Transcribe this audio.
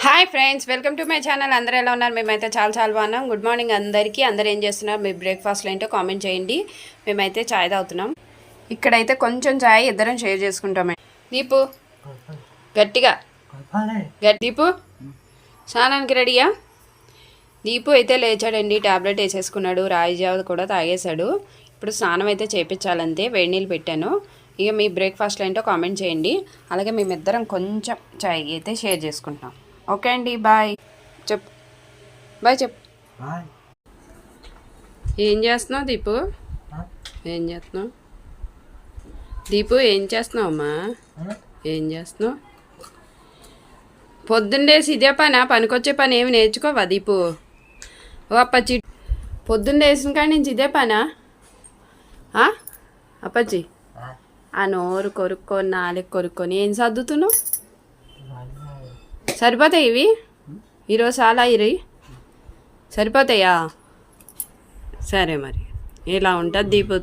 Hi friends, welcome to my channel. అందరూ ఎలా ఉన్నారు? మేమైతే చాలా బాగున్నాం. గుడ్ మార్నింగ్ అందరికీ. అందరూ ఏం చేస్తున్నారు? మీ బ్రేక్ఫాస్ట్లో ఏంటో కామెంట్ చేయండి. మేమైతే చాయ్ తాగుతున్నాం. ఇక్కడైతే కొంచెం చాయ్ ఇద్దరం షేర్ చేసుకుంటామే. దీపు గట్టిగా దీపు స్నానానికి రెడీయా? దీపు అయితే లేచాడండి, ట్యాబ్లెట్ వేసేసుకున్నాడు, రాయి జావ కూడా తాగేశాడు. ఇప్పుడు స్నానం అయితే చేయించాలంతే. వేడి నీళ్ళు పెట్టాను. ఇక మీ బ్రేక్ఫాస్ట్లో ఏంటో కామెంట్ చేయండి. అలాగే మేమిద్దరం కొంచెం చాయ్ అయితే షేర్ చేసుకుంటాం. ఓకే అండి, బాయ్ చెప్పు. బాయ్ చెప్పు. ఏం చేస్తున్నావు దీపు? ఏం చేస్తున్నావు దీపు? ఏం చేస్తున్నావు అమ్మా? ఏం చేస్తున్నావు? పొద్దున్నేసి ఇదే పనికొచ్చే పని ఏమి నేర్చుకోవా దీపు? ఓ అప్పచ్చి, పొద్దున్న వేసిన కాడి నుంచి ఇదే పనా అప్పచ్చి? ఆ నోరు కొరుక్కొని నాలుగు కొరుక్కొని ఏం సర్దుతున్నావు? సరిపోతాయి ఇవి? ఈరోజు చాలా ఇరి సరిపోతాయా? సరే, మరి ఇలా ఉంటుంది దీపుతో.